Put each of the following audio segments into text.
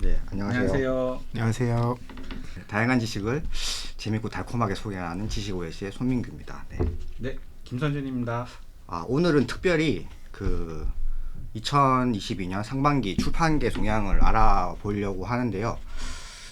네, 안녕하세요. 안녕하세요. 안녕하세요. 다양한 지식을 재밌고 달콤하게 소개하는 지식OS의 손민규입니다. 네. 네, 김선준입니다. 오늘은 특별히 2022년 상반기 출판계 동향을 알아보려고 하는데요.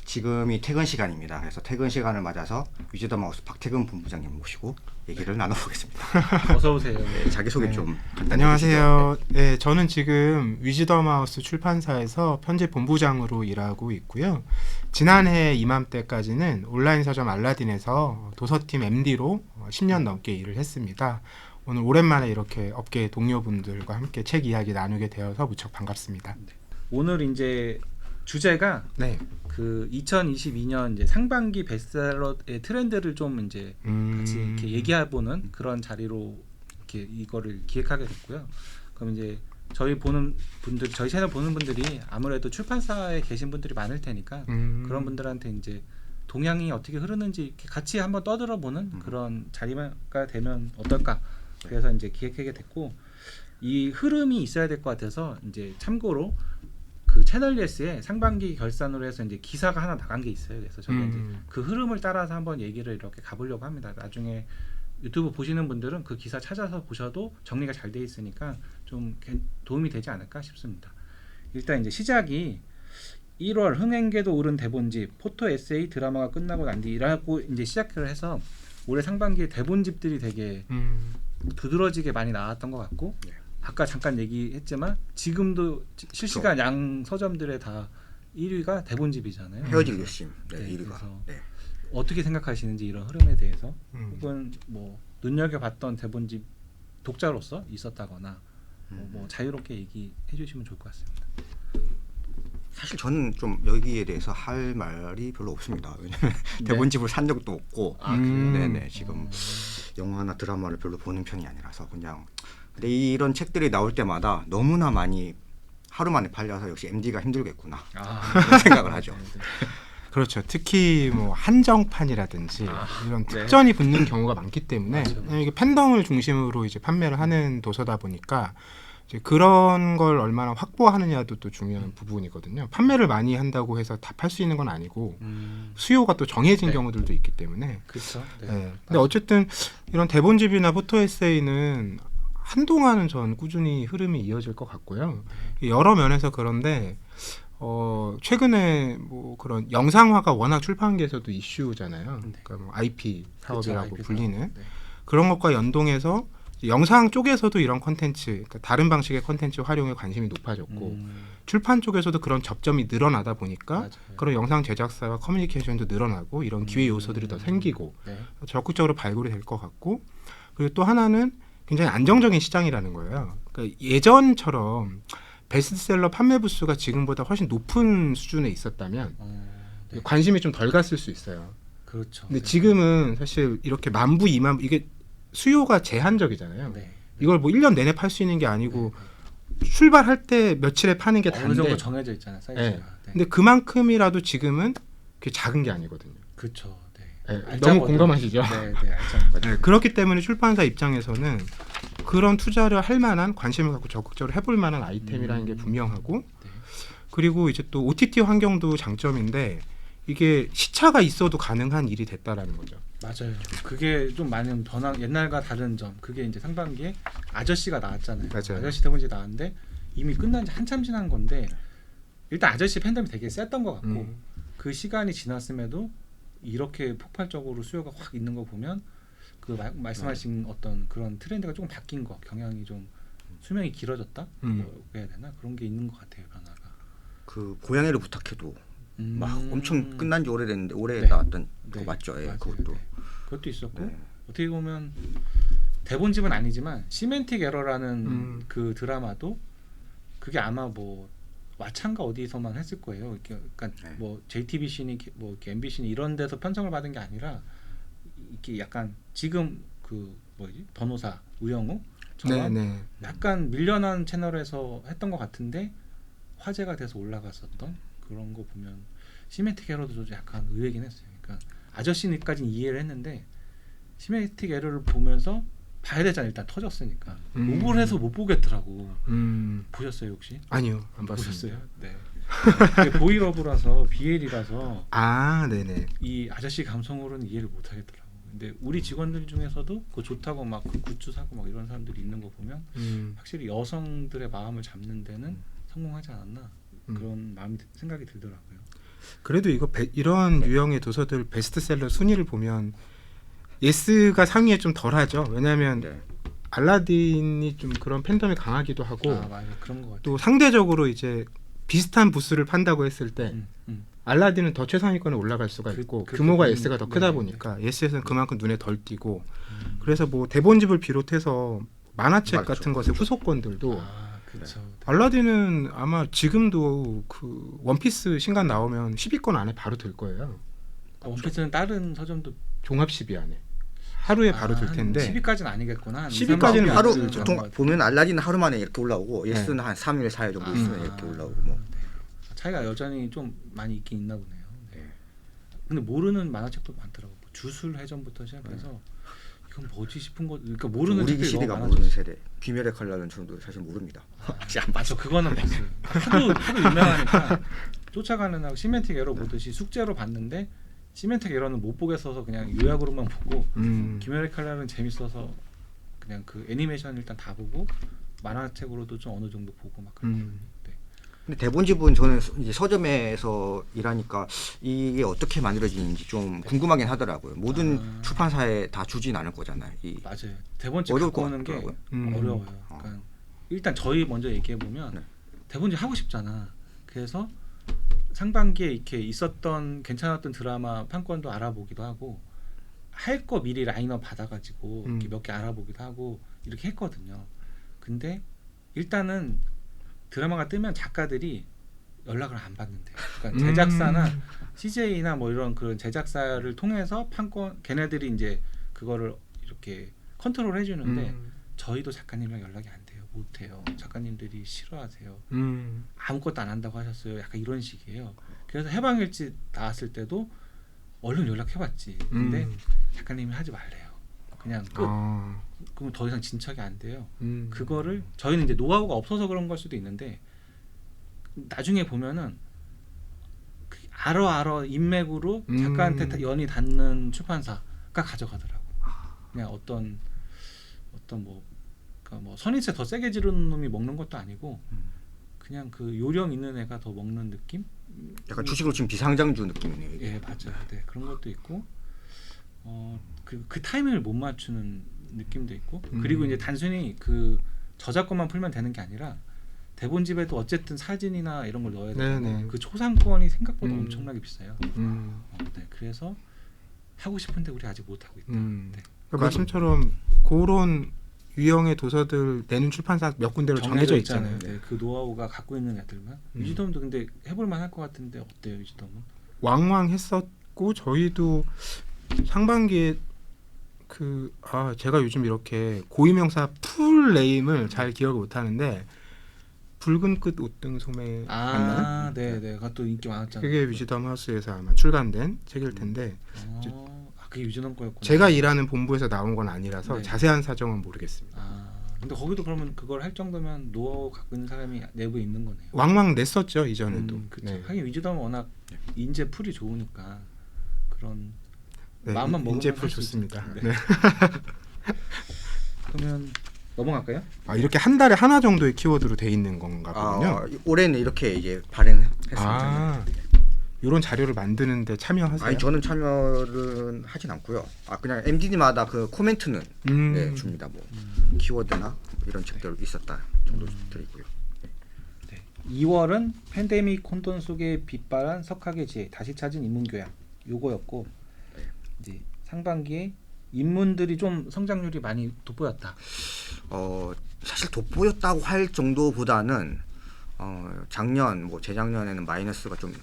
지금이 퇴근 시간입니다. 그래서 퇴근 시간을 맞아서 위즈덤하우스 박태근 본부장님 모시고 얘기를 나눠보겠습니다. 어서 오세요. 네, 자기소개 좀 간단히 안녕하세요. 네, 저는 지금 위즈덤하우스 출판사에서 편집 본부장으로 일하고 있고요. 지난해 이맘때까지는 온라인 서점 알라딘에서 도서팀 MD로 10년 넘게 일을 했습니다. 오늘 오랜만에 이렇게 업계 동료분들과 함께 책 이야기 나누게 되어서 무척 반갑습니다. 오늘 이제 주제가 네. 그 2022년 이제 상반기 베스트셀러의 트렌드를 좀 이제 같이 이렇게 얘기해보는 그런 자리로 이렇게 이거를 기획하게 됐고요. 그럼 이제 저희 채널 보는 분들이 아무래도 출판사에 계신 분들이 많을 테니까 그런 분들한테 이제 동향이 어떻게 흐르는지 이렇게 같이 한번 떠들어보는 그런 자리가 되면 어떨까. 그래서 이제 기획하게 됐고, 이 흐름이 있어야 될 것 같아서 이제 참고로 그 채널 예스에 상반기 결산으로 해서 이제 기사가 하나 나간 게 있어요. 그래서 저희가 이제 그 흐름을 따라서 한번 얘기를 이렇게 가보려고 합니다. 나중에 유튜브 보시는 분들은 그 기사 찾아서 보셔도 정리가 잘 돼 있으니까 좀 도움이 되지 않을까 싶습니다. 일단 이제 시작이 1월 흥행계도 오른 대본집, 포토 에세이 드라마가 끝나고 난 뒤라고 이제 시작을 해서 올해 상반기에 대본집들이 되게 두드러지게 많이 나왔던 것 같고, 아까 잠깐 얘기했지만 지금도 실시간 양 서점들의 다 1위가 대본집이잖아요. 헤어질 결심 네, 1위가. 그래서 네. 어떻게 생각하시는지 이런 흐름에 대해서, 혹은 뭐 눈여겨봤던 대본집 독자로서 있었다거나 뭐 자유롭게 얘기해 주시면 좋을 것 같습니다. 사실 저는 좀 여기에 대해서 할 말이 별로 없습니다. 왜냐면 대본집을 산 적도 없고, 네네, 지금 영화나 드라마를 별로 보는 편이 아니라서 그냥. 근데 이런 책들이 나올 때마다 너무나 많이 하루 만에 팔려서 역시 MD가 힘들겠구나 그런 생각을 하죠. 네. 그렇죠. 특히 뭐 한정판이라든지 이런 특전이 붙는 경우가 많기 때문에 이게 팬덤을 중심으로 이제 판매를 하는 도서다 보니까 이제 그런 걸 얼마나 확보하느냐도 또 중요한 부분이거든요. 판매를 많이 한다고 해서 다 팔 수 있는 건 아니고 수요가 또 정해진 경우들도 있기 때문에. 그렇죠. 네. 네. 근데 어쨌든 이런 대본집이나 포토 에세이는 한동안은 전 꾸준히 흐름이 이어질 것 같고요. 여러 면에서 그런데 최근에 뭐 그런 영상화가 워낙 출판계에서도 이슈잖아요. 그러니까 뭐 IP 사업이라고 그렇죠, 불리는 IP 사업. 네. 그런 것과 연동해서 영상 쪽에서도 이런 콘텐츠, 그러니까 다른 방식의 콘텐츠 활용에 관심이 높아졌고 출판 쪽에서도 그런 접점이 늘어나다 보니까 맞아요. 그런 영상 제작사와 커뮤니케이션도 늘어나고 이런 기회 요소들이 더 생기고 네. 적극적으로 발굴이 될 것 같고, 그리고 또 하나는 굉장히 안정적인 시장이라는 거예요. 그러니까 예전처럼 베스트셀러 판매 부수가 지금보다 훨씬 높은 수준에 있었다면 네. 관심이 좀 덜 갔을 수 있어요. 그렇죠. 근데 네. 지금은 사실 이렇게 10,000부, 20,000부 이게 수요가 제한적이잖아요. 네. 이걸 뭐 1년 내내 팔 수 있는 게 아니고 출발할 때 며칠에 파는 게 어느 다인데, 정도 정해져 있잖아요, 사이즈가. 네. 네. 근데 그만큼이라도 지금은 그게 작은 게 아니거든요. 그렇죠. 네. 네, 알짜거든. 너무 공감하시죠? 네, 네, 알짜거든. 네, 그렇기 때문에 출판사 입장에서는 그런 투자를 할 만한, 관심을 갖고 적극적으로 해볼 만한 아이템이라는 게 분명하고, 네. 그리고 이제 또 OTT 환경도 장점인데 이게 시차가 있어도 가능한 일이 됐다라는 거죠. 맞아요. 그게 좀 많은 변화, 옛날과 다른 점. 그게 이제 상반기에 아저씨가 나왔잖아요. 맞아요. 아저씨 대본지 나왔는데 이미 끝난 지 한참 지난 건데, 일단 아저씨 팬덤이 되게 셌던 것 같고 그 시간이 지났음에도 이렇게 폭발적으로 수요가 확 있는 거 보면 그 말씀하신 어떤 그런 트렌드가 조금 바뀐 거, 경향이 좀 수명이 길어졌다? 뭐 해야 되나? 그런 게 있는 것 같아요, 변화가. 그 고양이를 부탁해도 막 엄청 끝난 지 오래됐는데 올해 네. 나왔던 그거 네. 맞죠? 예, 맞아요. 그것도. 네. 그것도 있었고, 네. 어떻게 보면 대본집은 아니지만 시멘틱 에러라는 그 드라마도 그게 아마 뭐 와찬가 어디서만 했을 거예요. 그러니까 뭐 JTBC니 뭐 이렇게 MBC니 이런 데서 편성을 받은 게 아니라 이렇게 약간 지금 그 뭐지 변호사 우영우처럼 네. 약간 밀려난 채널에서 했던 것 같은데 화제가 돼서 올라갔었던 그런 거 보면 시멘틱 에러도 좀 약간 의외긴 했어요. 그러니까 아저씨까지는 이해를 했는데 시메틱 에러를 보면서 봐야 되잖아. 일단 터졌으니까. 욕을 해서 못 보겠더라고. 보셨어요 혹시? 아니요, 안 봤어요. 보셨어요? 네. 그게 보이러브라서 BL이라서 아, 네네. 이 아저씨 감성으로는 이해를 못 하겠더라고. 근데 우리 직원들 중에서도 그거 좋다고 막 그 굿즈 사고 막 이런 사람들이 있는 거 보면 확실히 여성들의 마음을 잡는 데는 성공하지 않았나 그런 생각이 들더라고요. 그래도 이런 유형의 도서들 베스트셀러 순위를 보면 예스가 상위에 좀 덜하죠. 왜냐하면 네. 알라딘이 좀 그런 팬덤이 강하기도 하고 아 맞아요, 그런 거 같아요. 또 상대적으로 이제 비슷한 부스를 판다고 했을 때 알라딘은 더 최상위권에 올라갈 수가 있고 규모가 예스가 더 크다 보니까 예스에서는 그만큼 눈에 덜 띄고 그래서 뭐 대본집을 비롯해서 만화책 맞죠. 같은 것의 후속권들도 그렇죠. 알라딘은 아마 지금도 그 원피스 신간 나오면 10위권 안에 바로 들 거예요. 원피스는 다른 서점도 종합 10위 안에 하루에 바로 들 텐데 10위까지는 아니겠구나. 10위 까지는 하루 안 들죠. 보통 보면 알라딘은 하루 만에 이렇게 올라오고 예스는 한 3일 4일 정도 있으면 이렇게 올라오고 뭐. 차이가 여전히 좀 많이 있긴 있나 보네요. 네. 근데 모르는 만화책도 많더라고. 뭐 주술 회전부터 시작해서 이건 뭐지 싶은 거. 그러니까 모르는 우리 책들이 시대가 너무 모르는 많아졌어요. 세대. 귀멸의 칼날은 저도 사실 모릅니다. 아직 안 맞아, 그거는 봤어요. 하도 유명하니까 쫓아가는 하고 시멘틱 에러 보듯이 숙제로 봤는데 시멘틱 에러는 못 보겠어서 그냥 요약으로만 보고 귀멸의 칼날은 재밌어서 그냥 그 애니메이션 일단 다 보고 만화책으로도 좀 어느 정도 보고 막 그랬거든요. 네. 근데 대본집은 저는 이제 서점에서 일하니까 이게 어떻게 만들어지는지 좀 궁금하긴 하더라고요. 모든 출판사에 다 주진 않을 거잖아요. 맞아요. 대본집 어려울 갖고 것 오는 게 같더라고요. 어려워요. 그러니까 일단 저희 먼저 얘기해 보면 네. 대본집 하고 싶잖아. 그래서 상반기에 이렇게 있었던 괜찮았던 드라마 판권도 알아보기도 하고 할 거 미리 라인업 받아가지고 이렇게 몇 개 알아보기도 하고 이렇게 했거든요. 근데 일단은 드라마가 뜨면 작가들이 연락을 안 받는데요. 그러니까 제작사나 CJ나 뭐 이런 그런 제작사를 통해서 판권 걔네들이 이제 그거를 이렇게 컨트롤 해주는데 저희도 작가님이랑 연락이 안 돼요. 못 해요. 작가님들이 싫어하세요. 아무것도 안 한다고 하셨어요. 약간 이런 식이에요. 그래서 해방일지 나왔을 때도 얼른 연락해봤지. 근데 작가님이 하지 말래요. 그냥 끝. 그럼 더 이상 진척이 안 돼요. 그거를 저희는 이제 노하우가 없어서 그런 걸 수도 있는데 나중에 보면은 알아 인맥으로 작가한테 연이 닿는 출판사가 가져가더라고. 그냥 어떤 뭐, 그러니까 뭐 선인세 더 세게 지르는 놈이 먹는 것도 아니고 그냥 그 요령 있는 애가 더 먹는 느낌? 약간 주식으로 지금 비상장주 느낌이네요. 이게. 예, 맞아요. 네, 그런 것도 있고 그 타이밍을 못 맞추는 느낌도 있고 그리고 이제 단순히 그 저작권만 풀면 되는 게 아니라 대본집에도 어쨌든 사진이나 이런 걸 넣어야 되고 그 초상권이 생각보다 엄청나게 비싸요. 네, 그래서 하고 싶은데 우리 아직 못 하고 있다. 네. 그 말씀처럼 그런 유형의 도서들 내는 출판사 몇 군데로 정해져 있잖아요. 네, 그 노하우가 갖고 있는 애들만. 위즈덤도 근데 해볼만 할 것 같은데 어때요, 위즈덤은? 왕왕했었고 저희도 상반기에 제가 요즘 이렇게 고유명사 풀 네임을 잘 기억을 못하는데 붉은 끝 옷등 소매 맞나요? 네, 그것도 인기 많았잖아요. 그게 위즈덤 하우스에서 아마 출간된 책일 텐데 그게 위즈덤 거였구나. 제가 일하는 본부에서 나온 건 아니라서 네. 자세한 사정은 모르겠습니다. 근데 거기도 그러면 그걸 할 정도면 노하우 갖고 있는 사람이 내부에 있는 거네요. 왕왕 냈었죠 이전에도. 그렇죠. 하긴 위즈덤은 워낙 인재 풀이 좋으니까 그런 마음만 먹으면 인재 풀 할수 좋습니다. 있습니다. 네. 그러면 넘어갈까요? 이렇게 한 달에 하나 정도의 키워드로 돼 있는 건가 보군요. 올해는 이렇게 이제 발행했습니다. 이런 자료를 만드는데 참여하세요? 아니 저는 참여는 하진 않고요. 그냥 MDD마다 그 코멘트는 네, 줍니다. 뭐 키워드나 이런 책들 있었다 정도 드리고요. 네. 2월은 팬데믹 혼돈 속에 빛발한 석학의 지혜 다시 찾은 인문교양 요거였고 이제 상반기에 인문들이 좀 성장률이 많이 돋보였다. 사실 돋보였다고 할 정도보다는 작년 뭐 재작년에는 마이너스가 좀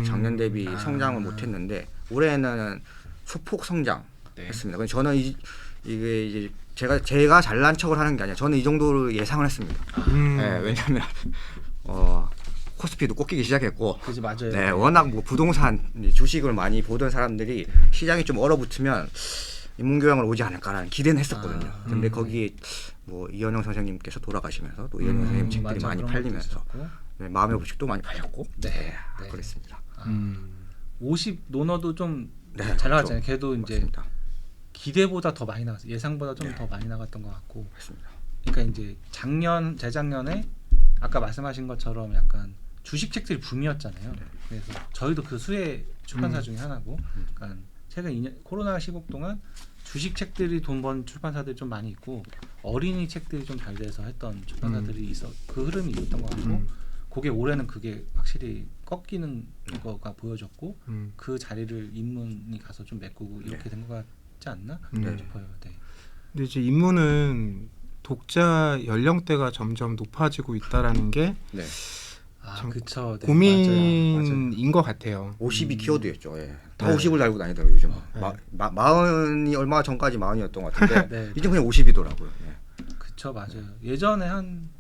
작년 대비 성장을 못했는데 올해는 소폭 성장했습니다. 근데 저는 이게 이제 제가 잘난 척을 하는 게 아니라 저는 이 정도로 예상을 했습니다. 네, 왜냐하면 코스피도 꺾이기 시작했고, 그지 맞아요. 네, 워낙 뭐 부동산 주식을 많이 보던 사람들이 시장이 좀 얼어붙으면 인문교양을 오지 않을까라는 기대는 했었거든요. 근데 음. 거기에 뭐 이현영 선생님께서 돌아가시면서 또 이현영 선생님 책들이 맞아, 많이 그런 것도 팔리면서 있었고. 네, 마음의 법칙도 많이 팔렸고 네. 네. 그랬습니다. 50 논어도 좀 네, 잘 나갔잖아요. 걔도 이제 맞습니다. 기대보다 더 많이 나갔어요. 예상보다 좀 네. 더 많이 나갔던 것 같고. 맞습니다. 그러니까 이제 재작년에 아까 말씀하신 것처럼 약간 주식 책들이 붐이었잖아요. 그래서 저희도 그 수혜 출판사 중에 하나고, 그러니까 최근 2년 코로나 시국 동안 주식 책들이 돈 번 출판사들이 좀 많이 있고 어린이 책들이 좀 잘 돼서 했던 출판사들이 있어 그 흐름이 있었던 것 같고, 그게 올해는 그게 확실히 꺾이는 거가 보여졌고 그 자리를 인문이 가서 좀 메꾸고 이렇게 된 것 같지 않나 싶어요. 네. 근데 이제 인문은 독자 연령대가 점점 높아지고 있다라는 게 네. 참 그쵸. 네, 고민인 것 같아요. 50이 키워드였죠. 예. 다 네. 50을 달고 다니더라고요. 요즘. 네. 마흔이 얼마 전까지 마흔이었던 것 같은데 네. 이제 그냥 50이더라고요. 예. 그쵸, 맞아요. 예전에 한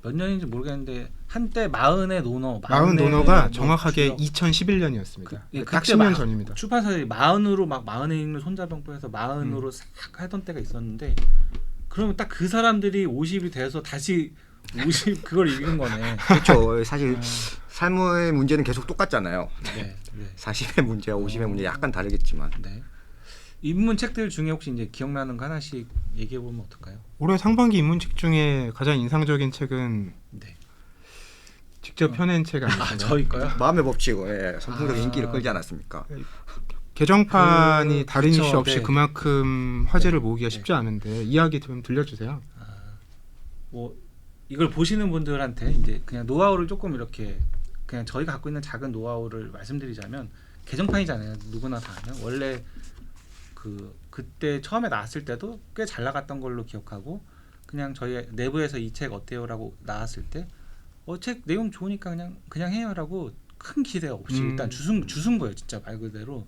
몇 년인지 모르겠는데 한때 마흔의 논어, 마흔 마흔의 논어가 뭐 정확하게 주력- 2011년이었습니다. 예, 딱 그때 10년 막 전입니다. 출판사들이 마흔으로 막 마흔에 읽는 손자병법에서 마흔으로 싹 하던 때가 있었는데, 그러면 딱 그 사람들이 50이 돼서 다시 50 그걸 읽은 거네. 그렇죠. 사실 삶의 문제는 계속 똑같잖아요. 네, 네. 40의 문제와 50의 문제 약간 다르겠지만 네. 인문 책들 중에 혹시 이제 기억나는 거 하나씩 얘기해 보면 어떨까요? 올해 상반기 인문책 중에 가장 인상적인 책은 네. 직접 펴낸 책 아니신가요? 저희 거요? 마음의 법칙 선풍적 아. 인기를 끌지 않았습니까? 개정판이 다른 그쵸, 이슈 없이 네. 그만큼 화제를 네. 모으기가 쉽지 않은데 이야기 좀 들려주세요. 뭐 이걸 보시는 분들한테 이제 그냥 노하우를 조금 이렇게 그냥 저희가 갖고 있는 작은 노하우를 말씀드리자면, 개정판이잖아요. 누구나 다 아는. 원래 그때 처음에 나왔을 때도 꽤 잘 나갔던 걸로 기억하고, 그냥 저희 내부에서 이 책 어때요라고 나왔을 때 책 내용 좋으니까 그냥 해요라고 큰 기대 없이 일단 주순 거예요. 진짜 말 그대로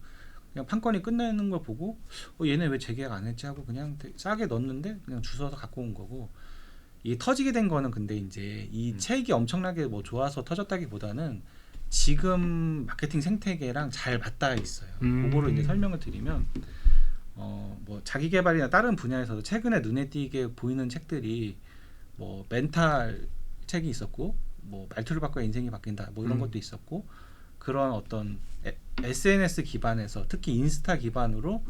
그냥 판권이 끝나는 걸 보고 얘네 왜 재계약 안 했지 하고 그냥 싸게 넣었는데 그냥 주워서 갖고 온 거고, 이 터지게 된 거는 근데 이제 이 책이 엄청나게 뭐 좋아서 터졌다기보다는 지금 마케팅 생태계랑 잘 맞닿아 있어요. 그거를 이제 설명을 드리면 뭐 자기 개발이나 다른 분야에서도 최근에 눈에 띄게 보이는 책들이 뭐 멘탈 책이 있었고, 뭐 말투를 바꿔야 인생이 바뀐다 뭐 이런 것도 있었고, 그런 어떤 SNS 기반에서 특히 인스타 기반으로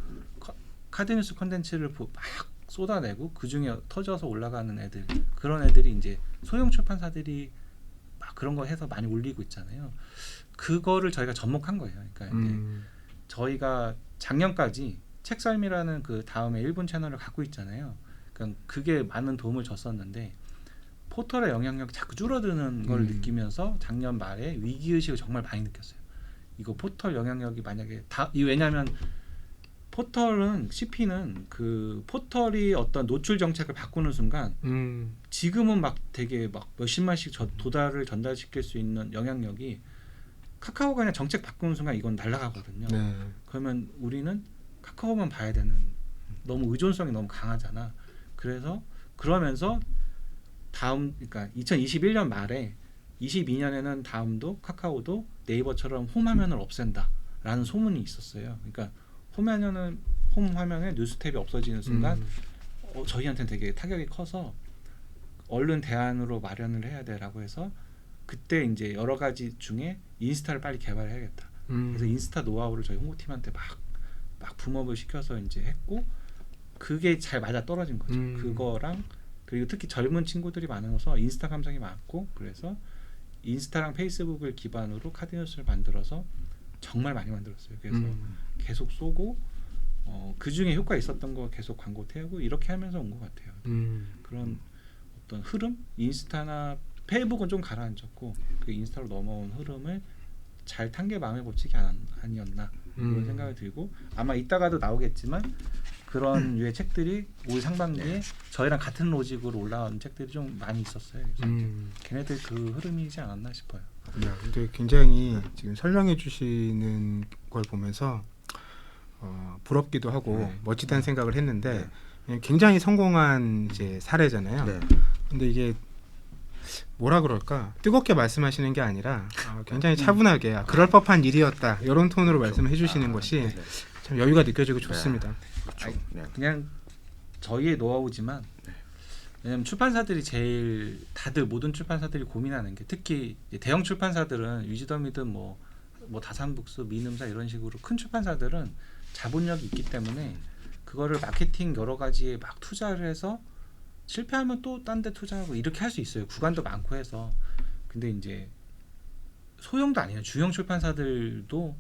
카드뉴스 컨텐츠를 막 쏟아내고 그 중에 터져서 올라가는 애들, 그런 애들이 이제 소형 출판사들이 막 그런 거 해서 많이 올리고 있잖아요. 그거를 저희가 접목한 거예요. 그러니까 이제 저희가 작년까지 책썰미라는 그 다음에 1분 채널을 갖고 있잖아요. 그러니까 그게 많은 도움을 줬었는데 포털의 영향력이 자꾸 줄어드는 걸 느끼면서 작년 말에 위기의식을 정말 많이 느꼈어요. 이거 포털 영향력이 만약에 왜냐하면 포털은 CP는 그 포털이 어떤 노출 정책을 바꾸는 순간 지금은 막 되게 막 몇십만씩 도달을 전달시킬 수 있는 영향력이 카카오가 그냥 정책 바꾸는 순간 이건 날아가거든요. 네. 그러면 우리는 카카오만 봐야 되는, 너무 의존성이 너무 강하잖아. 그러면서 그러니까 2021년 말에 22년에는 다음도 카카오도 네이버처럼 홈 화면을 없앤다라는 소문이 있었어요. 그러니까 홈 화면에 뉴스 탭이 없어지는 순간 저희한테는 되게 타격이 커서 얼른 대안으로 마련을 해야 돼라고 해서 그때 이제 여러 가지 중에 인스타를 빨리 개발해야겠다. 그래서 인스타 노하우를 저희 홍보팀한테 막 붐업을 시켜서 이제 했고, 그게 잘 맞아 떨어진 거죠. 그거랑 그리고 특히 젊은 친구들이 많아서 인스타 감성이 많고, 그래서 인스타랑 페이스북을 기반으로 카드뉴스를 만들어서 정말 많이 만들었어요. 그래서 계속 쏘고 그 중에 효과 있었던 거 계속 광고 태우고 이렇게 하면서 온 것 같아요. 그런 어떤 흐름, 인스타나 페이북은 좀 가라앉았고 그 인스타로 넘어온 흐름을 잘 탄 게 마음의 법칙이 아니었나 그런 생각이 들고, 아마 이따가도 나오겠지만 그런 유의 책들이 올 상반기에 저희랑 같은 로직으로 올라온 책들이 좀 많이 있었어요. 그래서 걔네들 그 흐름이지 않았나 싶어요. 네, 근데 굉장히 지금 설명해 주시는 걸 보면서 부럽기도 하고 멋지다는 생각을 했는데 굉장히 성공한 이제 사례잖아요. 네. 근데 이게 뭐라 그럴까, 뜨겁게 말씀하시는 게 아니라 굉장히 차분하게 그럴 법한 일이었다 이런 톤으로 말씀해 주시는 것이 참 여유가 느껴지고 좋습니다. 그렇죠. 네. 그냥 저희의 노하우지만 왜냐면 출판사들이 제일 다들 모든 출판사들이 고민하는 게 특히 이제 대형 출판사들은 위즈덤이든 뭐 다산북스, 민음사 이런 식으로 큰 출판사들은 자본력이 있기 때문에 그거를 마케팅 여러 가지에 막 투자를 해서 실패하면 또 딴 데 투자하고 이렇게 할 수 있어요. 구간도 많고 해서. 근데 이제 소형도 아니에요. 중형 출판사들도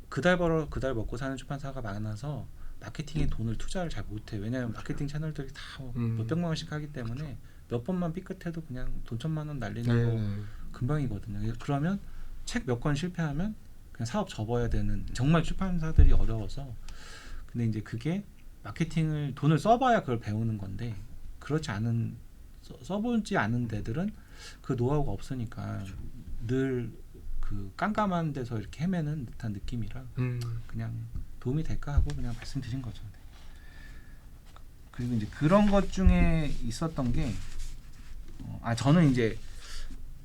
그달 벌어 그달 먹고 사는 출판사가 많아서 마케팅에 돈을 투자를 잘 못해. 왜냐하면 마케팅 채널들이 다 몇백만 원씩 하기 때문에 몇 번만 삐끗해도 그냥 돈 1,000만 원 날리는 거 금방이거든요. 그러면 책 몇 권 실패하면 그냥 사업 접어야 되는 정말 출판사들이 어려워서. 근데 이제 그게 마케팅을 돈을 써봐야 그걸 배우는 건데 그렇지 않은 써보지 않은 데들은 그 노하우가 없으니까 늘 그 깜깜한 데서 이렇게 헤매는 듯한 느낌이라 그냥 도움이 될까 하고 그냥 말씀드린 거죠. 네. 그리고 이제 그런 것 중에 있었던 게 저는 이제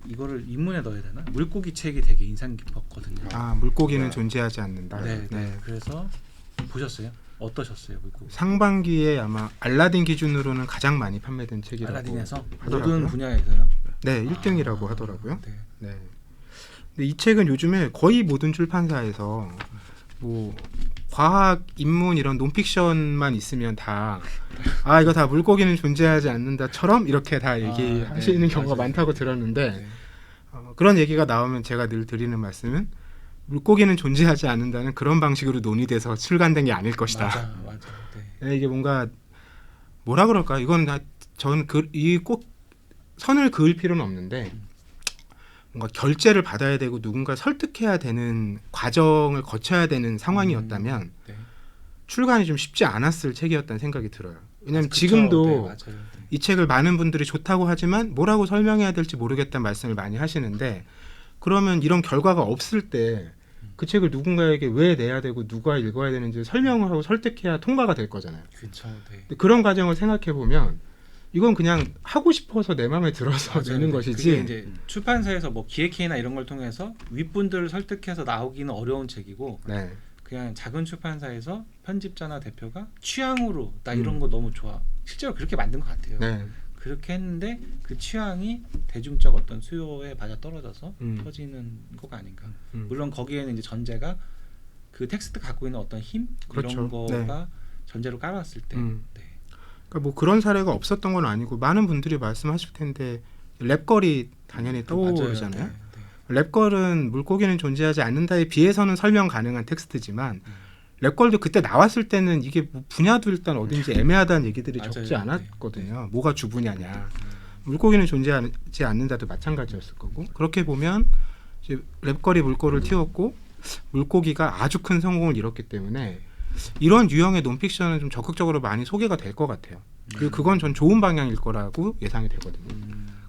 이거를 인문에 넣어야 되나? 물고기 책이 되게 인상 깊었거든요. 물고기는 존재하지 않는다. 네. 그래서 보셨어요? 어떠셨어요, 물고기? 상반기에 아마 알라딘 기준으로는 가장 많이 판매된 책이라고 알라딘에서 하더라고요. 모든 분야에서요? 네, 1등이라고 하더라고요. 네. 네. 근데 이 책은 요즘에 거의 모든 출판사에서 뭐 과학, 인문 이런 논픽션만 있으면 다 이거 다 물고기는 존재하지 않는다처럼 이렇게 다 얘기하시는 경우가 맞아요. 많다고 들었는데 그런 얘기가 나오면 제가 늘 드리는 말씀은 물고기는 존재하지 않는다는 그런 방식으로 논의돼서 출간된 게 아닐 것이다. 맞아. 네, 이게 뭔가 뭐라 그럴까? 이건 저는 이 꼭 선을 그을 필요는 없는데 뭔가 결제를 받아야 되고 누군가 설득해야 되는 과정을 거쳐야 되는 상황이었다면 출간이 좀 쉽지 않았을 책이었다는 생각이 들어요. 왜냐하면 지금도 이 책을 많은 분들이 좋다고 하지만 뭐라고 설명해야 될지 모르겠다는 말씀을 많이 하시는데 그러면 이런 결과가 없을 때 그 책을 누군가에게 왜 내야 되고 누가 읽어야 되는지 설명을 하고 설득해야 통과가 될 거잖아요. 그렇죠. 근데 그런 과정을 생각해 보면 이건 그냥 하고 싶어서 내 마음에 들어서 내는 것이지. 그게 이제 출판사에서 뭐 기획회의나 이런 걸 통해서 윗분들을 설득해서 나오기는 어려운 책이고 그냥 작은 출판사에서 편집자나 대표가 취향으로 나 이런 거 너무 좋아. 실제로 그렇게 만든 것 같아요. 그렇게 했는데 그 취향이 대중적 어떤 수요에 맞아 떨어져서 터지는 거가 아닌가. 물론 거기에는 이제 전제가 그 텍스트 갖고 있는 어떤 힘 이런 거가 전제로 깔았을 때. 그러니까 뭐 그런 사례가 없었던 건 아니고 많은 분들이 말씀하실 텐데 랩걸이 당연히 떠오르잖아요. 랩걸은 물고기는 존재하지 않는다에 비해서는 설명 가능한 텍스트지만 랩걸도 그때 나왔을 때는 이게 뭐 분야도 일단 어딘지 애매하다는 얘기들이 적지 않았거든요. 뭐가 주분야냐. 물고기는 존재하지 않는다도 마찬가지였을 거고. 그렇게 보면 이제 랩걸이 물꼬를 틔웠고 물고기가 아주 큰 성공을 이뤘기 때문에 이런 유형의 논픽션은 좀 적극적으로 많이 소개가 될 것 같아요. 그리고 그건 전 좋은 방향일 거라고 예상이 되거든요.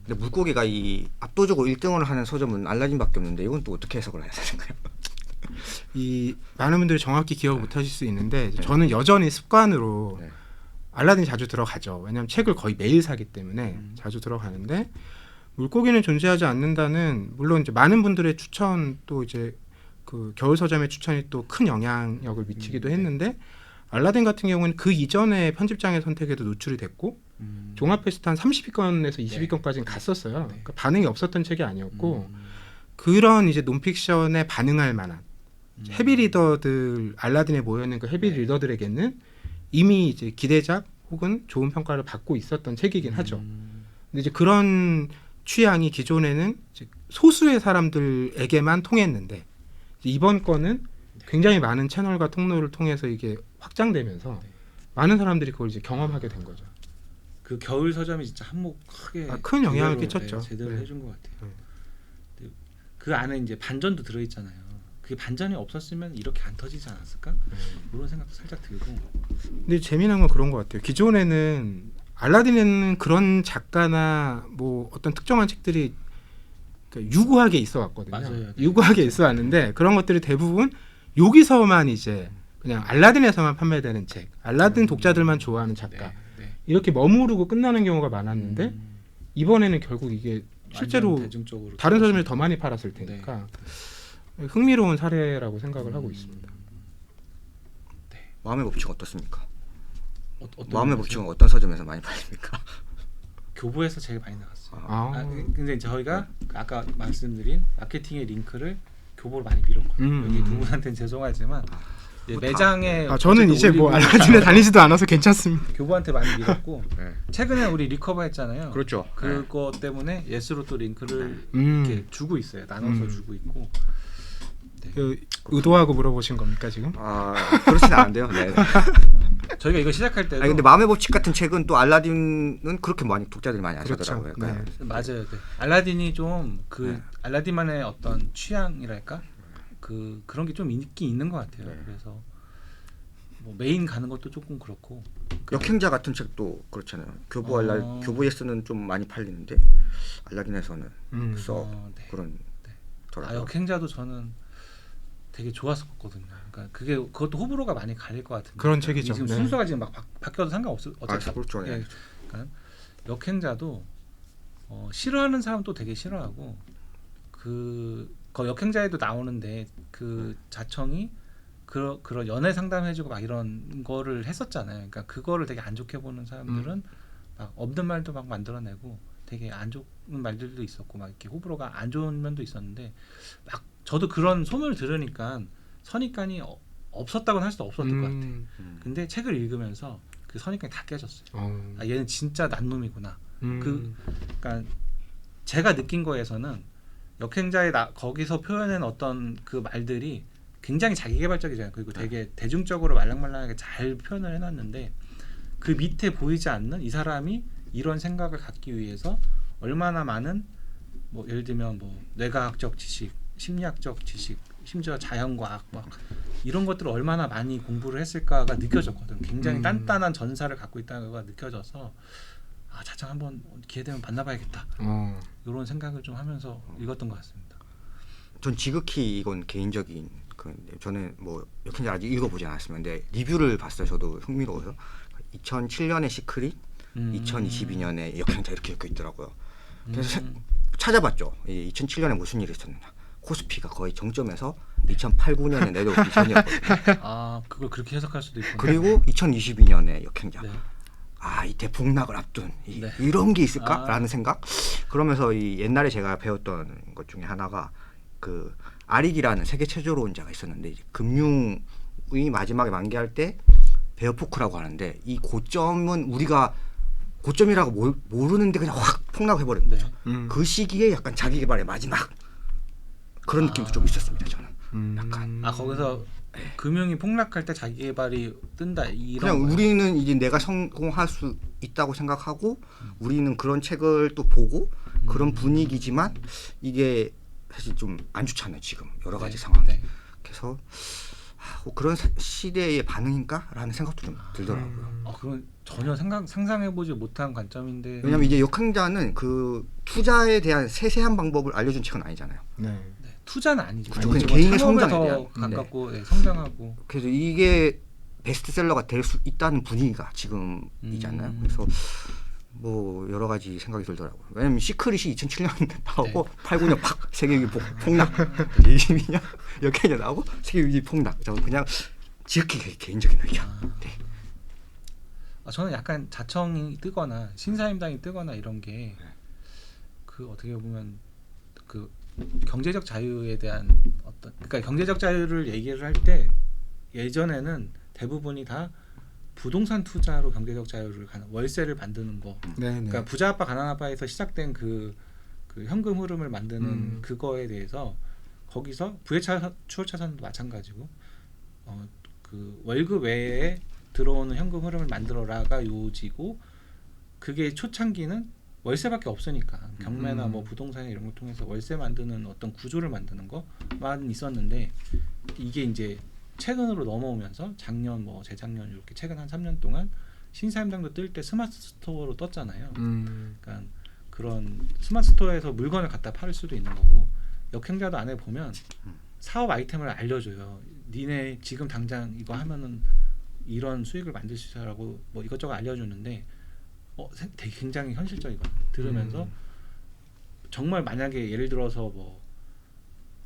근데 물고기가 이 압도적으로 1등을 하는 서점은 알라딘밖에 없는데 이건 또 어떻게 해석을 해야 되는가요? 이 많은 분들이 정확히 기억을 못 하실 수 있는데 저는 여전히 습관으로 알라딘 자주 들어가죠. 왜냐하면 책을 거의 매일 사기 때문에 자주 들어가는데 물고기는 존재하지 않는다는 물론 이제 많은 분들의 추천 또 이제 그 겨울 서점의 추천이 또 큰 영향력을 미치기도 했는데 알라딘 같은 경우는 그 이전에 편집장의 선택에도 노출이 됐고 종합베스트 한 30위권에서 20위권까지는 갔었어요. 그러니까 반응이 없었던 책이 아니었고 그런 이제 논픽션에 반응할 만한 헤비 리더들 알라딘에 모여 있는 그 헤비 리더들에게는 이미 이제 기대작 혹은 좋은 평가를 받고 있었던 책이긴 하죠. 근데 이제 그런 취향이 기존에는 이제 소수의 사람들에게만 통했는데 이번 건은 굉장히 많은 채널과 통로를 통해서 이게 확장되면서 많은 사람들이 그걸 이제 경험하게 된 거죠. 그 겨울 서점이 진짜 한몫 크게 큰 영향을 끼쳤죠. 제대로 해준 것 같아요. 그 안에 이제 반전도 들어 있잖아요. 그 반전이 없었으면 이렇게 안 터지지 않았을까? 그런 생각도 살짝 들고. 근데 재미난 건 그런 것 같아요. 기존에는 알라딘에는 그런 작가나 뭐 어떤 특정한 책들이 유구하게 있어 왔거든요. 맞아요. 유구하게 있어 왔는데 그런 것들이 대부분 여기서만 이제 그냥 알라딘에서만 판매되는 책, 알라딘 독자들만 좋아하는 작가 이렇게 머무르고 끝나는 경우가 많았는데 이번에는 결국 이게 실제로 다른 서점에 더 많이 팔았을 테니까 흥미로운 사례라고 생각을 하고 있습니다. 마음의 법칙은 어떻습니까? 어떤 마음의 면에서요? 법칙은 어떤 서점에서 많이 팔립니까? 교보에서 제일 많이 나갔어요. 아. 근데 저희가 아까 말씀드린 마케팅의 링크를 교보로 많이 밀었거든요. 여기 두 분한테는 죄송하지만 이제 매장에 저는 이제 뭐 알라딘에 다니지도 않아서 괜찮습니다. 교보한테 많이 밀었고 네. 최근에 우리 리커버 했잖아요. 그렇죠. 그거 때문에 예스로 또 링크를 음. 이렇게 주고 있어요. 나눠서 주고 있고. 네. 그 의도하고 물어보신 겁니까 지금? 그렇진 않은데요. 네. 저희가 이거 시작할 때도 아니 근데 마음의 법칙 같은 책은 또 알라딘은 그렇게 많이 독자들이 많이 하시더라고요. 그렇죠. 네. 맞아요. 네. 알라딘이 좀 그 네. 알라딘만의 어떤 취향이랄까 그런 게 좀 있긴 있는 것 같아요. 네. 그래서 뭐 메인 가는 것도 조금 그렇고. 역행자 같은 책도 그렇잖아요. 교보 교보에서는 좀 많이 팔리는데 알라딘에서는 네. 그런 더라고요. 역행자도 저는 되게 좋았었거든요. 그러니까 그것도 호불호가 많이 갈릴 것 같은데. 그런 책이죠. 지금 네. 순서가 지금 막 바뀌어도 상관없어. 그렇죠. 네. 그러니까 역행자도 싫어하는 사람도 되게 싫어하고 그 역행자에도 나오는데 그 자청이 그런 연애 상담해주고 막 이런 거를 했었잖아요. 그러니까 그거를 되게 안 좋게 보는 사람들은 막 없는 말도 막 만들어내고 되게 안 좋은 말들도 있었고 막 이렇게 호불호가 안 좋은 면도 있었는데 막 저도 그런 소문을 들으니까 선입관이 없었다고는 할 수도 없었을 것 같아요. 근데 책을 읽으면서 그 선입관이 다 깨졌어요. 얘는 진짜 난놈이구나. 그러니까 제가 느낀 거에서는 역행자의 거기서 표현한 어떤 그 말들이 굉장히 자기개발적이잖아요. 그리고 되게 대중적으로 말랑말랑하게 잘 표현을 해놨는데 그 밑에 보이지 않는 이 사람이 이런 생각을 갖기 위해서 얼마나 많은 뭐 예를 들면 뭐 뇌과학적 지식, 심리학적 지식, 심지어 자연과학 막 이런 것들을 얼마나 많이 공부를 했을까가 느껴졌거든. 굉장히 단단한 전사를 갖고 있다는 걸 느껴져서 자장 한번 기회 되면 만나봐야겠다. 이런 생각을 좀 하면서 읽었던 것 같습니다. 전 지극히 이건 개인적인 저는 뭐 역행자 아직 읽어보지 않았습니다. 근데 리뷰를 봤어요. 저도 흥미로워서 2007년에 시크릿, 2022년에 역행자 이렇게 적혀 있더라고요. 그래서 찾아봤죠. 2007년에 무슨 일이 있었느냐. 코스피가 거의 정점에서 2008, 9년에 내려오기 전이었거든요. 그걸 그렇게 해석할 수도 있고. 그리고 2022년에 역행자. 네. 이 대폭락을 앞둔 네. 이런 게 있을까라는 생각. 그러면서 이 옛날에 제가 배웠던 것 중에 하나가 그 아릭이라는 세계 체조론자가 있었는데 금융이 마지막에 만개할 때 베어포크라고 하는데 이 고점은 우리가 고점이라고 모르는데 그냥 확 폭락해버린 거죠. 그 시기에 약간 자기 개발의 마지막 그런 느낌도 좀 있었습니다. 저는 약간 거기서 금융이 폭락할 때 자기 개발이 뜬다 이런 그냥 거예요? 우리는 이제 내가 성공할 수 있다고 생각하고 우리는 그런 책을 또 보고 그런 분위기지만 이게 사실 좀 안 좋잖아요. 지금 여러 가지 상황이. 네. 그래서 그런 시대의 반응인가라는 생각도 좀 들더라고요. 그건 전혀 상상해보지 못한 관점인데. 왜냐하면 이제 역행자는 그 투자에 대한 세세한 방법을 알려준 책은 아니잖아요. 네. 투자는 아니죠. 그렇죠. 그냥 개인의 성장에 더 대한. 가깝고 성장하고. 그래서 이게 베스트셀러가 될 수 있다는 분위기가 지금이잖아요. 그래서 뭐 여러 가지 생각이 들더라고요. 왜냐면 시크릿이 2007년 나오고 8, 9년 팍 세계 위기 폭락, 22년 역행자 나오고 세계 위기 폭락. 저는 그냥 지극히 개인적인 의견. 네. 저는 약간 자청이 뜨거나 신사임당이 뜨거나 이런 게 그 어떻게 보면 그 경제적 자유에 대한 어떤 그러니까 경제적 자유를 얘기를 할 때 예전에는 대부분이 다 부동산 투자로 경제적 자유를 월세를 만드는 거. 그러니까 부자 아빠 가난 아빠에서 시작된 그 현금 흐름을 만드는 그거에 대해서 거기서 추호차선도 마찬가지고 그 월급 외에 들어오는 현금 흐름을 만들어라가 요지고 그게 초창기는 월세밖에 없으니까 경매나 뭐 부동산 이런 걸 통해서 월세 만드는 어떤 구조를 만드는 거만 있었는데 이게 이제 최근으로 넘어오면서 작년 뭐 재작년 이렇게 최근 한 3년 동안 신사임당도 뜰 때 스마트 스토어로 떴잖아요. 그러니까 그런 스마트 스토어에서 물건을 갖다 팔 수도 있는 거고 역행자도 안에 보면 사업 아이템을 알려줘요. 니네 지금 당장 이거 하면은 이런 수익을 만들 수 있어라고 뭐 이것저것 알려주는데 되게 굉장히 현실적이거든요. 들으면서 정말 만약에 예를 들어서 뭐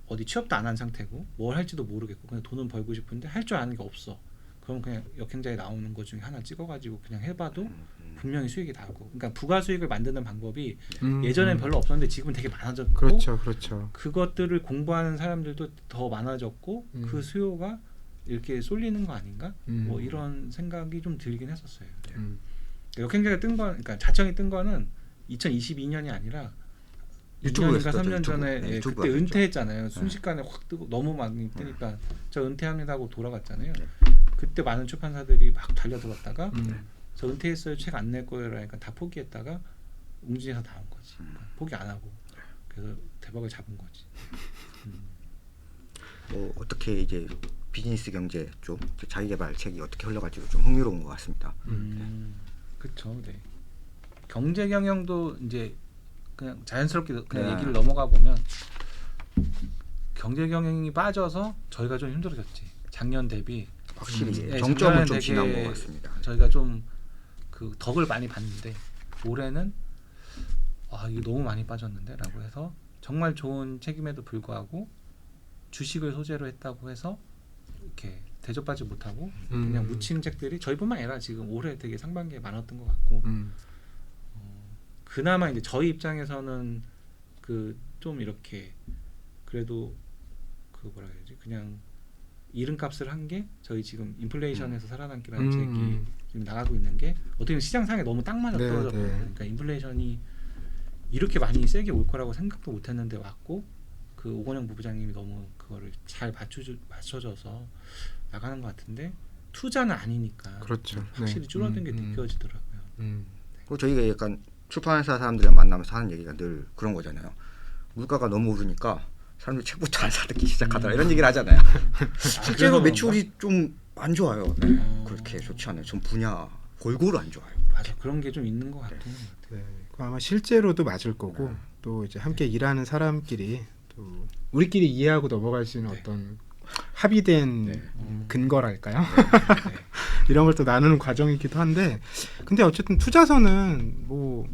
어디 취업도 안 한 상태고 뭘 할지도 모르겠고 그냥 돈은 벌고 싶은데 할 줄 아는 게 없어. 그럼 그냥 역행자에 나오는 것 중에 하나 찍어가지고 그냥 해봐도 분명히 수익이 나고, 그러니까 부가 수익을 만드는 방법이 예전엔 별로 없었는데 지금은 되게 많아졌고, 그렇죠, 그렇죠. 그것들을 공부하는 사람들도 더 많아졌고 그 수요가 이렇게 쏠리는 거 아닌가? 뭐 이런 생각이 좀 들긴 했었어요. 역행자가 뜬 건, 그러니까 자청이 뜬 거는 2022년이 아니라 유튜브에서 2년인가 3년 유튜브. 전에 네, 예, 유튜브가 그때 됐죠. 은퇴했잖아요. 순식간에 확 뜨고 너무 많이 뜨니까 저 은퇴합니다 하고 돌아갔잖아요. 그때 많은 출판사들이 막 달려들었다가 저 은퇴했어요, 책 안 낼 거예요 라니까 다 포기했다가 웅진에서 나온 거지. 포기 안 하고 그래서 대박을 잡은 거지. 뭐 어떻게 이제 비즈니스 경제 쪽 자기개발 책이 어떻게 흘러갈지 좀 흥미로운 것 같습니다. 그렇죠. 네. 경제 경영도 이제 그냥 자연스럽게 그냥 네. 얘기를 넘어가 보면 경제 경영이 빠져서 저희가 좀 힘들어졌지. 작년 대비 확실히 네, 정점은 좀 작년에는 지난 되게 것 같습니다. 저희가 좀 그 덕을 많이 봤는데 올해는 이게 너무 많이 빠졌는데라고 해서 정말 좋은 책임에도 불구하고 주식을 소재로 했다고 해서 이렇게 대접받지 못하고 그냥 묻힌 책들이 저희뿐만 아니라 지금 올해 되게 상반기에 많았던 것 같고 그나마 이제 저희 입장에서는 그 좀 이렇게 그래도 그 뭐라 해야지 그냥 이름값을 한 게 저희 지금 인플레이션에서 살아남기라는 책이 지금 나가고 있는 게 어떻게 보면 시장상에 너무 딱 맞아 떨어졌거든요. 그러니까 인플레이션이 이렇게 많이 세게 올 거라고 생각도 못했는데 왔고 그 오건영 부부장님이 너무 그거를 잘 맞춰줘서 나가는 것 같은데 투자는 아니니까 그렇죠. 확실히 줄어든 게 느껴지더라고요. 그리고 저희가 약간 출판사 사람들이랑 만나면서 하는 얘기가 늘 그런 거잖아요. 물가가 너무 오르니까 사람들이 책부터 안 사듣기 시작하더라 이런 얘기를 하잖아요. 실제로 매출이 좀 안 좋아요. 네. 그렇게 좋지 않아요. 전 분야 골고루 안 좋아요. 맞아, 그런 게 좀 있는 것 같아요. 네, 그거 아마 실제로도 맞을 거고 또 이제 함께 일하는 사람끼리 또 우리끼리 이해하고 넘어갈 수 있는 어떤 합의된 근거랄까요? 이런 걸 또 나누는 과정이기도 한데, 근데 어쨌든 투자서는 뭐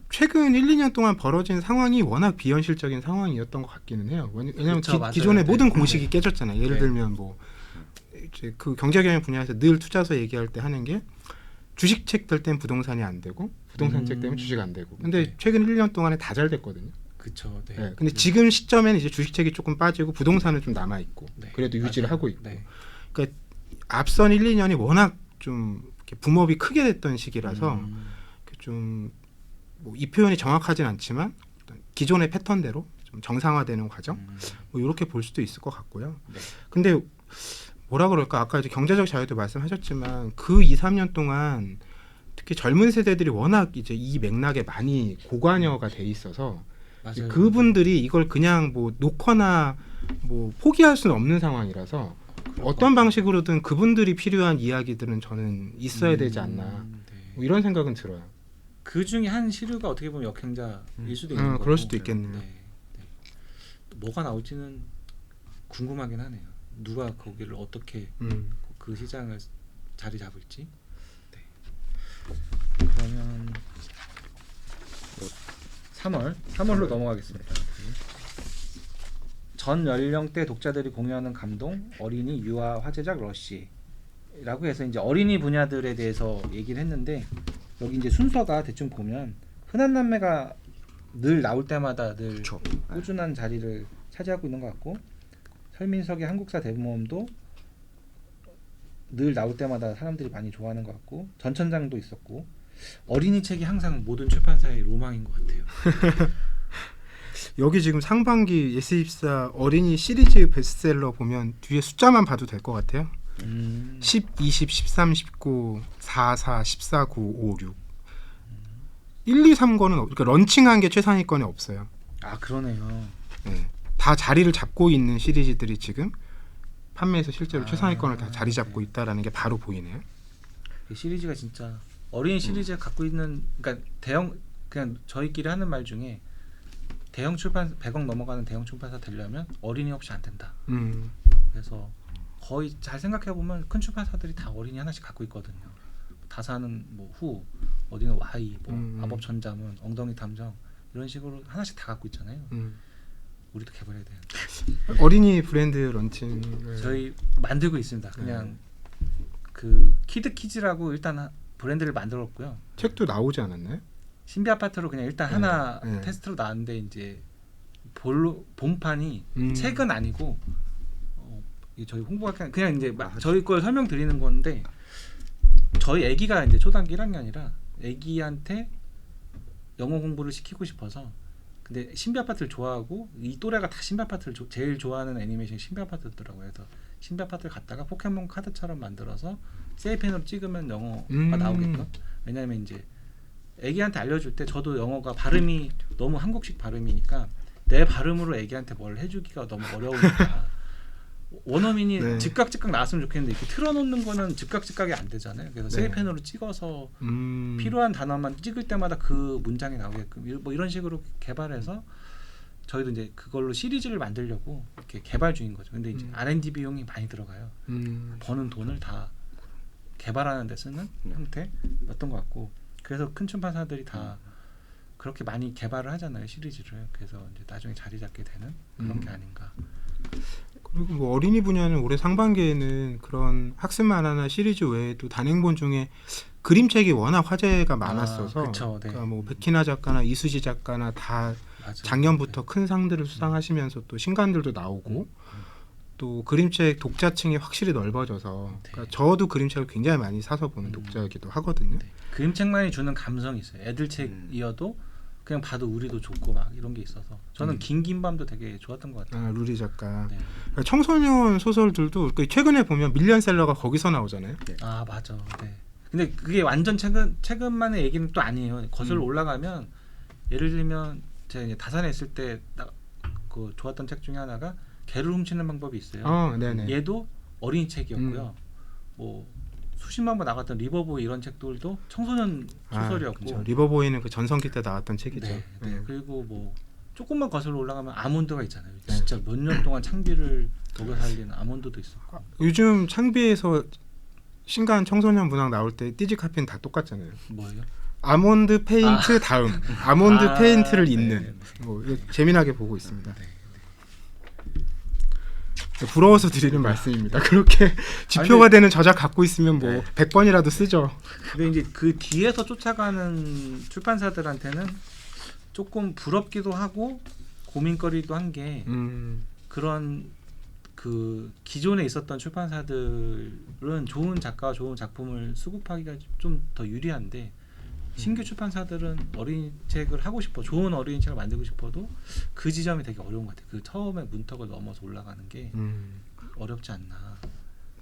최근 1, 2년 동안 벌어진 상황이 워낙 비현실적인 상황이었던 것 같기는 해요. 왜냐하면 그쵸, 맞아요. 기존의 네. 모든 공식이 깨졌잖아요. 예를 네. 들면 뭐 이제 그 경제경영 분야에서 늘 투자서 얘기할 때 하는 게 주식책 될 땐 부동산이 안 되고 부동산 책 되면 주식 안 되고. 근데 네. 최근 1, 2년 동안에 다 잘 됐거든요. 그렇죠. 네. 네. 근데 지금 시점에는 이제 주식책이 조금 빠지고 부동산은 좀 남아 있고 네. 그래도 유지를 맞아요. 하고 있고. 네. 그러니까 앞선 1, 2년이 워낙 좀 이렇게 붐업이 크게 됐던 시기라서 좀 뭐 이 표현이 정확하진 않지만 어떤 기존의 패턴대로 좀 정상화되는 과정 뭐 이렇게 볼 수도 있을 것 같고요. 네. 근데 뭐라 그럴까, 아까 이제 경제적 자유도 말씀하셨지만 그 2, 3년 동안 특히 젊은 세대들이 워낙 이제 이 맥락에 많이 고관여가 돼 있어서 맞아요. 그분들이 이걸 그냥 뭐 놓거나 뭐 포기할 수는 없는 상황이라서 어떤 방식으로든 그분들이 필요한 이야기들은 저는 있어야 되지 않나 네. 뭐 이런 생각은 들어요. 그 중에 한 시류가 어떻게 보면 역행자일 수도 있는 거고. 그럴 수도 있겠네요. 네. 네. 뭐가 나올지는 궁금하긴 하네요. 누가 거기를 어떻게 그 시장을 자리 잡을지. 네. 그러면 3월로 넘어가겠습니다. 전 연령대 독자들이 공유하는 감동, 어린이, 유아, 화제작, 러시라고 해서 이제 어린이 분야들에 대해서 얘기를 했는데, 여기 이제 순서가 대충 보면 흔한 남매가 늘 나올 때마다 늘 그쵸. 꾸준한 자리를 차지하고 있는 것 같고, 설민석의 한국사 대모험도 늘 나올 때마다 사람들이 많이 좋아하는 것 같고, 전천장도 있었고, 어린이 책이 항상 모든 출판사의 로망인 것 같아요. 여기 지금 상반기 예스24 어린이 시리즈 베스트셀러 보면 뒤에 숫자만 봐도 될 것 같아요. 10, 20, 13, 19, 44, 14, 9, 5, 6 1, 2, 3권은 그러니까 런칭한 게 최상위권에 없어요. 아, 그러네요. 네. 다 자리를 잡고 있는 시리즈들이 지금 판매에서 실제로 최상위권을 다 자리 잡고 있다라는 게 바로 보이네요. 이 시리즈가 진짜 어린이 시리즈가 갖고 있는, 그러니까 대형, 그냥 저희끼리 하는 말 중에 대형 출판 100억 넘어가는 대형 출판사 되려면 어린이 없이 안 된다. 그래서 거의 잘 생각해 보면 큰 출판사들이 다 어린이 하나씩 갖고 있거든요. 다사는 뭐 후, 어디는 Y, 뭐 아법 전자문, 엉덩이 탐정 이런 식으로 하나씩 다 갖고 있잖아요. 우리도 개발해야 돼요. 어린이 브랜드 런칭을 저희 만들고 있습니다. 그냥 그 키드키즈라고 일단 브랜드를 만들었고요. 책도 나오지 않았나요? 신비 아파트로 그냥 일단 하나 네. 테스트로 나왔는데 이제 본판이 책은 아니고 이게 저희 홍보가 그냥 이제 막 저희 걸 설명드리는 건데 저희 애기가 이제 초등학교 1학년이라 애기한테 영어 공부를 시키고 싶어서 근데 신비 아파트를 좋아하고 이 또래가 다 신비 아파트를 제일 좋아하는 애니메이션이 신비 아파트더라고요. 그래서 신비 아파트를 갖다가 포켓몬 카드처럼 만들어서 세이펜으로 찍으면 영어가 나오게끔. 왜냐하면 이제 애기한테 알려줄 때 저도 영어가 발음이 너무 한국식 발음이니까 내 발음으로 애기한테 뭘 해주기가 너무 어려우니까 원어민이 네. 즉각 나왔으면 좋겠는데 이렇게 틀어놓는 거는 즉각이 안 되잖아요. 그래서 네. 세이펜으로 찍어서 음. 필요한 단어만 찍을 때마다 그 문장이 나오게끔 뭐 이런 식으로 개발해서 저희도 이제 그걸로 시리즈를 만들려고 이렇게 개발 중인 거죠. 근데 이제 R&D 비용이 많이 들어가요. 버는 돈을 다 개발하는 데 쓰는 형태였던 것 같고 그래서 큰 출판사들이 다 그렇게 많이 개발을 하잖아요. 시리즈를. 그래서 이제 나중에 자리 잡게 되는 그런 게 아닌가. 그리고 뭐 어린이 분야는 올해 상반기에는 그런 학습 만화나 시리즈 외에도 단행본 중에 그림책이 워낙 화제가 많았어서 그쵸, 네. 그러니까 뭐 백희나 작가나 이수지 작가나 다 맞아요. 작년부터 큰 상들을 수상하시면서 또 신간들도 나오고 또 그림책 독자층이 확실히 넓어져서 그러니까 저도 그림책을 굉장히 많이 사서 보는 독자이기도 하거든요. 네. 그림책만이 주는 감성이 있어요. 애들 책이어도 그냥 봐도 우리도 좋고 막 이런 게 있어서 저는 긴 밤도 되게 좋았던 것 같아요. 루리 작가. 네. 그러니까 청소년 소설들도 최근에 보면 밀리언셀러가 거기서 나오잖아요. 아 맞아. 네. 근데 그게 완전 최근만의 얘기는 또 아니에요. 거슬러 올라가면 예를 들면 제가 이제 다산에 있을 때 그 좋았던 책 중에 하나가 개를 훔치는 방법이 있어요. 네네. 얘도 어린이 책이었고요. 뭐 수십만 번 나갔던 리버보이 이런 책들도 청소년 소설이었고 그렇죠. 리버보이는 그 전성기 때 나왔던 책이죠. 네. 그리고 뭐 조금만 거슬러 올라가면 아몬드가 있잖아요. 진짜 몇 년 동안 창비를 먹여 살리는 아몬드도 있었고. 요즘 창비에서 신간 청소년 문학 나올 때 띠지 카피는 다 똑같잖아요. 뭐예요? 아몬드 페인트 다음 아몬드 페인트를 네, 잇는 네. 뭐 재미나게 보고 있습니다. 부러워서 드리는 말씀입니다. 그렇게 지표가 되는 저작 갖고 있으면 뭐 100번이라도 쓰죠. 근데 이제 그 뒤에서 쫓아가는 출판사들한테는 조금 부럽기도 하고 고민거리도 한 게 그런 그 기존에 있었던 출판사들은 좋은 작가와 좋은 작품을 수급하기가 좀 더 유리한데 신규 출판사들은 어린이 책을 하고 싶어 좋은 어린이 책을 만들고 싶어도 그 지점이 되게 어려운 것 같아요. 그 처음에 문턱을 넘어서 올라가는 게 어렵지 않나.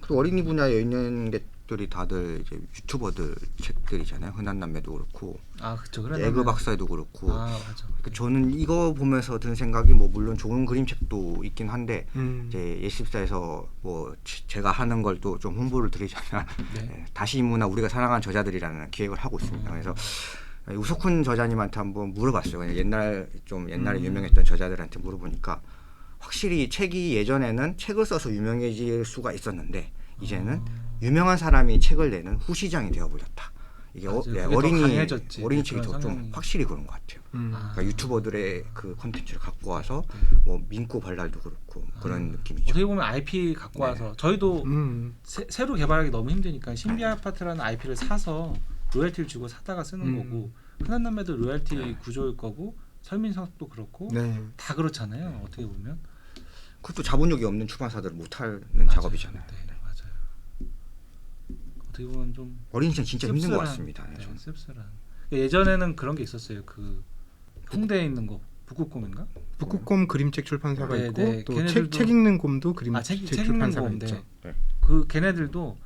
또 어린이 분야에 있는 것들이 다들 이제 유튜버들 책들이잖아요. 흔한 남매도 그렇고, 그렇죠. 에그 박사도 그렇고. 맞아. 그러니까 저는 이거 보면서 든 생각이 뭐 물론 좋은 그림책도 있긴 한데 이제 예십사에서 뭐 제가 하는 걸 또 좀 홍보를 드리자면 다시 인문화 우리가 사랑하는 저자들이라는 기획을 하고 있습니다. 그래서 우석훈 저자님한테 한번 물어봤어요. 그냥 옛날에 유명했던 저자들한테 물어보니까 확실히 책이 예전에는 책을 써서 유명해질 수가 있었는데 이제는 유명한 사람이 책을 내는 후시장이 되어버렸다. 이게 어린이 책이 좀 확실히 그런 것 같아요. 그러니까 유튜버들의 그 콘텐츠를 갖고 와서 뭐 민코 발랄도 그렇고 그런 느낌이죠. 어떻게 보면 IP 갖고 와서 저희도 새로 개발하기 너무 힘드니까 신비 아파트라는 IP를 사서 로열티를 주고 사다가 쓰는 거고 흔한 남매도 로열티 구조일 거고 설민석도 그렇고 다 그렇잖아요. 어떻게 보면 그것도 자본력이 없는 출판사들은 못하는 작업이잖아요. 네, 맞아요. 어떻게 보면 좀 어린이 책 진짜 힘든 것 같습니다. 씁쓸한. 예전에는 그런 게 있었어요. 그 홍대에 있는 거 북극곰인가? 북극곰 그림책 출판사가 네, 있고 네. 또 책 읽는 곰도 그림책 책 출판사가 읽는 곰, 있죠. 그 걔네들도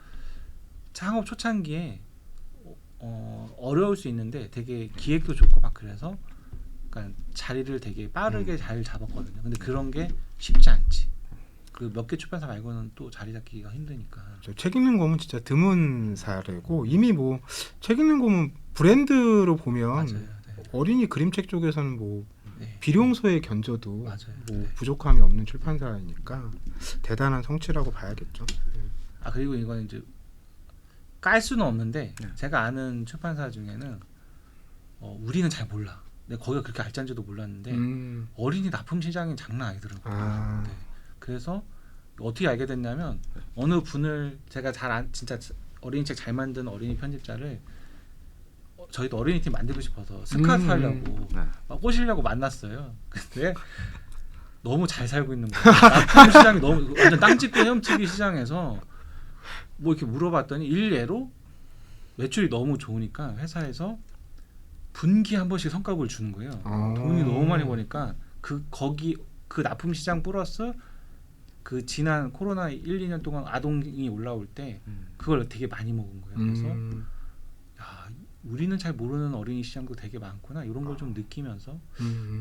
창업 초창기에 어려울 수 있는데 되게 기획도 좋고 막 그래서 그러니까 자리를 되게 빠르게 잘 잡았거든요. 근데 그런 게 쉽지 않지. 그 몇 개 출판사 말고는 또 자리 잡기가 힘드니까. 책 읽는 곰은 진짜 드문 사례고 이미 뭐 책 읽는 곰은 브랜드로 보면 맞아요. 네. 어린이 그림책 쪽에서는 뭐 네. 비룡소에 견줘도 맞아요. 뭐 네. 부족함이 없는 출판사이니까 대단한 성취라고 봐야겠죠. 그리고 이건 이제 깔 수는 없는데 제가 아는 출판사 중에는 우리는 잘 몰라. 근데 거기가 그렇게 알짠지도 몰랐는데 어린이 납품 시장이 장난 아니더라고요. 네. 그래서 어떻게 알게 됐냐면 어느 분을 제가 진짜 어린이 책 잘 만든 어린이 편집자를 저희도 어린이 팀 만들고 싶어서 스카우트 하려고 네. 막 꼬시려고 만났어요. 근데 너무 잘 살고 있는 거예요. 납품 시장이 너무 완전 땅 찍고 헤엄치기 시장에서 뭐 이렇게 물어봤더니 일례로 매출이 너무 좋으니까 회사에서 분기 한 번씩 성과급을 주는 거예요. 돈이 너무 많이 버니까 거기 그 납품 시장 플러스 그 지난 코로나 1, 2년 동안 아동이 올라올 때 그걸 되게 많이 먹은 거예요. 그래서 야, 우리는 잘 모르는 어린이 시장도 되게 많구나 이런 걸 좀 느끼면서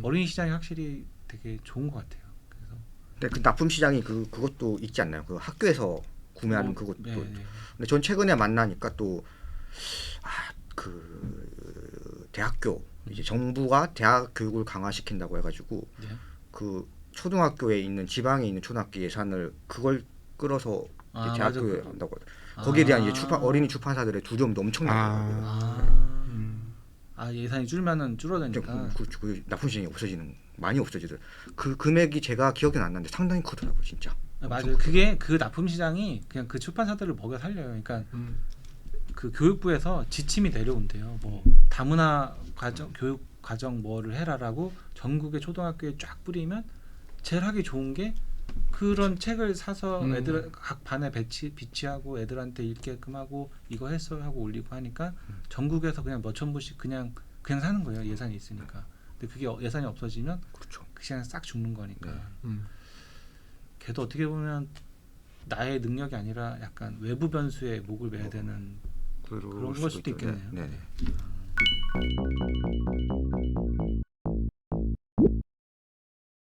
어린이 시장이 확실히 되게 좋은 것 같아요. 그래서 근데 그 납품 시장이 그것도 있지 않나요? 그 학교에서 구매하는 그것도. 네. 근데 전 최근에 만나니까 또 그 대학교 이제 정부가 대학 교육을 강화시킨다고 해가지고 네. 그 초등학교에 있는 지방에 있는 초등학교 예산을 그걸 끌어서 이제 대학교에 맞아. 한다고. 거기에 대한 이제 어린이 출판사들의 두려움도 엄청나요. 예산이 줄면은 줄어드니까. 그 납품 시장이 많이 없어지더라고요. 그 금액이 제가 기억이 안 나는데 상당히 크더라고요, 진짜. 맞아요. 그게 그 납품 시장이 그냥 그 출판사들을 먹여 살려요. 그러니까 그 교육부에서 지침이 내려온대요. 뭐 다문화 과정 교육 과정 뭐를 해라라고 전국의 초등학교에 쫙 뿌리면 제일 하기 좋은 게 그런 책을 사서 애들 각 반에 비치하고 애들한테 읽게끔 하고 이거 했어 하고 올리고 하니까 전국에서 그냥 몇천 부씩 그냥 사는 거예요. 예산이 있으니까. 근데 그게 예산이 없어지면 그렇죠. 그 시간에 싹 죽는 거니까. 네. 걔도 어떻게 보면 나의 능력이 아니라 약간 외부 변수에 목을 매야 되는 그런 걸 수도 있겠네요. 네.